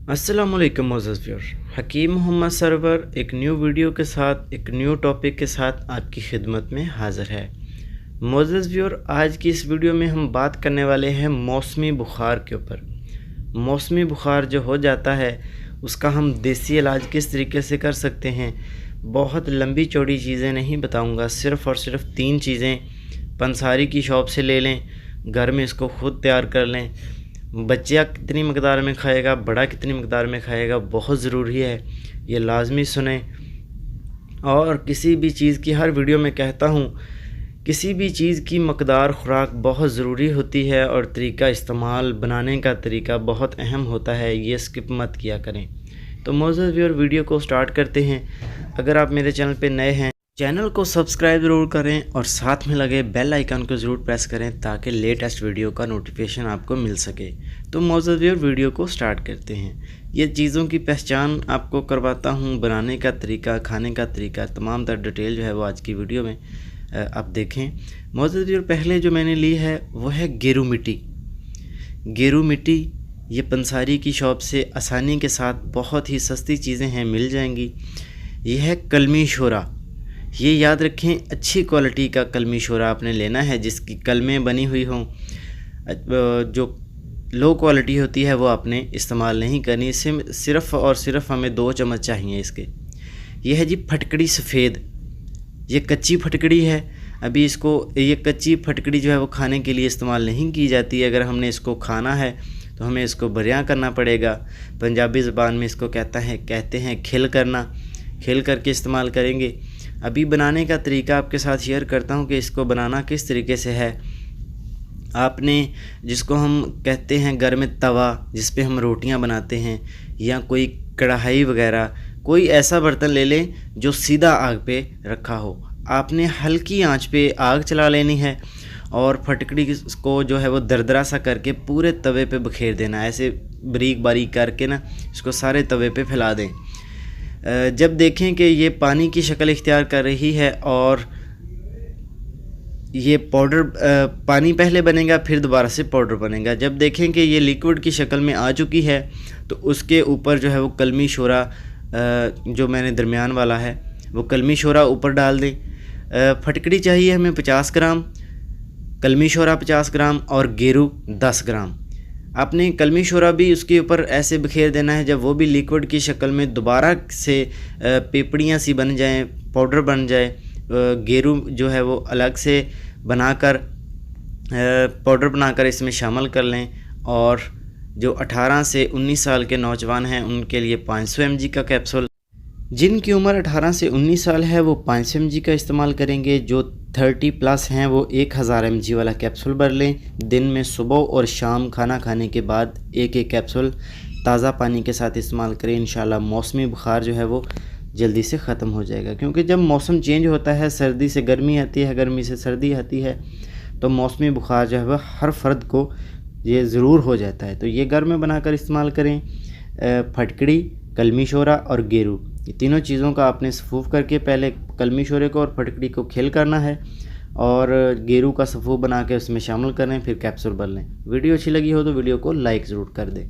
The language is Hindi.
अस्सलामुअलैकुम मोअज़्ज़ज़ व्यूअर, हकीम मोहम्मद सरवर एक न्यू वीडियो के साथ एक न्यू टॉपिक के साथ आपकी खिदमत में हाज़िर है। मोअज़्ज़ज़ व्यूअर, आज की इस वीडियो में हम बात करने वाले हैं मौसमी बुखार के ऊपर। मौसमी बुखार जो हो जाता है उसका हम देसी इलाज किस तरीके से कर सकते हैं। बहुत लंबी चौड़ी चीज़ें नहीं बताऊँगा, सिर्फ़ और सिर्फ 3 चीज़ें पंसारी की शॉप से ले लें, घर में इसको ख़ुद तैयार कर लें। बच्चा कितनी मकदार में खाएगा, बड़ा कितनी मकदार में खाएगा, बहुत ज़रूरी है, ये लाजमी सुने। और किसी भी चीज़ की हर वीडियो में कहता हूँ, किसी भी चीज़ की मकदार ख़ुराक बहुत ज़रूरी होती है और तरीका इस्तेमाल बनाने का तरीका बहुत अहम होता है, ये स्किप मत किया करें। तो मोअज़्ज़ज़ व्यूअर, वीडियो को स्टार्ट करते हैं। अगर आप मेरे चैनल पे नए हैं, चैनल को सब्सक्राइब ज़रूर करें और साथ में लगे बेल आइकन को ज़रूर प्रेस करें ताकि लेटेस्ट वीडियो का नोटिफिकेशन आपको मिल सके। तो मोअज़्ज़ज़ व्यूअर, वीडियो को स्टार्ट करते हैं। ये चीज़ों की पहचान आपको करवाता हूँ, बनाने का तरीका, खाने का तरीका, तमाम तर डिटेल जो है वो आज की वीडियो में आप देखें। मोअज़्ज़ज़ व्यूअर, पहले जो मैंने ली है वो है गेरू मिट्टी। गेरू मिट्टी ये पंसारी की शॉप से आसानी के साथ बहुत ही सस्ती चीज़ें हैं, मिल जाएंगी। ये है कलमी शोरा। ये याद रखें, अच्छी क्वालिटी का कलमी शोरा आपने लेना है जिसकी कलमें बनी हुई हों। जो लो क्वालिटी होती है वो आपने इस्तेमाल नहीं करनी। सिर्फ़ और सिर्फ हमें 2 चम्मच चाहिए इसके। ये है जी फटकड़ी सफ़ेद। ये कच्ची फटकड़ी है। अभी इसको, ये कच्ची फटकड़ी जो है वो खाने के लिए इस्तेमाल नहीं की जाती है। अगर हमने इसको खाना है तो हमें इसको बरियां करना पड़ेगा। पंजाबी ज़बान में इसको कहते हैं खिल करना। खिल करके इस्तेमाल करेंगे। अभी बनाने का तरीका आपके साथ शेयर करता हूँ कि इसको बनाना किस तरीके से है। आपने, जिसको हम कहते हैं घर में तवा, जिस पे हम रोटियां बनाते हैं, या कोई कढ़ाई वगैरह, कोई ऐसा बर्तन ले लें जो सीधा आग पे रखा हो। आपने हल्की आंच पे आग चला लेनी है और फटकड़ी को जो है वो दरदरा सा करके पूरे तवे पे बखेर देना। ऐसे बारीक बारीक करके ना इसको सारे तवे पे फैला दें। जब देखें कि ये पानी की शक्ल इख्तियार कर रही है और ये पाउडर, पानी पहले बनेगा फिर दोबारा से पाउडर बनेगा। जब देखें कि ये लिक्विड की शक्ल में आ चुकी है तो उसके ऊपर जो है वो कलमी शोरा, जो मैंने दरमियान वाला है वो कलमी शोरा ऊपर डाल दें। फटकड़ी चाहिए हमें 50 ग्राम, कलमी शोरा 50 ग्राम और गेरू 10 ग्राम। आपने कलमी शोरा भी उसके ऊपर ऐसे बखेर देना है। जब वो भी लिक्विड की शक्ल में दोबारा से पेपड़ियाँ सी बन जाएं, पाउडर बन जाए, गेरू जो है वो अलग से बनाकर, पाउडर बनाकर इसमें शामिल कर लें। और जो 18 से 19 साल के नौजवान हैं उनके लिए 500 mg का कैप्सूल। जिनकी उम्र 18 से 19 साल है वो 500 mg का इस्तेमाल करेंगे। जो 30 प्लस हैं वो 1000 mg वाला कैप्सूल भर लें। दिन में सुबह और शाम खाना खाने के बाद एक कैप्सूल ताज़ा पानी के साथ इस्तेमाल करें। इंशाल्लाह मौसमी बुखार जो है वो जल्दी से ख़त्म हो जाएगा। क्योंकि जब मौसम चेंज होता है, सर्दी से गर्मी आती है, गर्मी से सर्दी आती है, तो मौसमी बुखार जो है वह हर फर्द को ये ज़रूर हो जाता है। तो ये घर में बनाकर इस्तेमाल करें। फटकड़ी, कलमी शोरा और गेरू, ये तीनों चीज़ों का आपने सफ़ूफ़ करके पहले कलमी शोरे को और फटकड़ी को खिल करना है और गेरू का सफ़ूफ़ बना के उसमें शामिल करें, फिर कैप्सूल भर लें। वीडियो अच्छी लगी हो तो वीडियो को लाइक ज़रूर कर दें।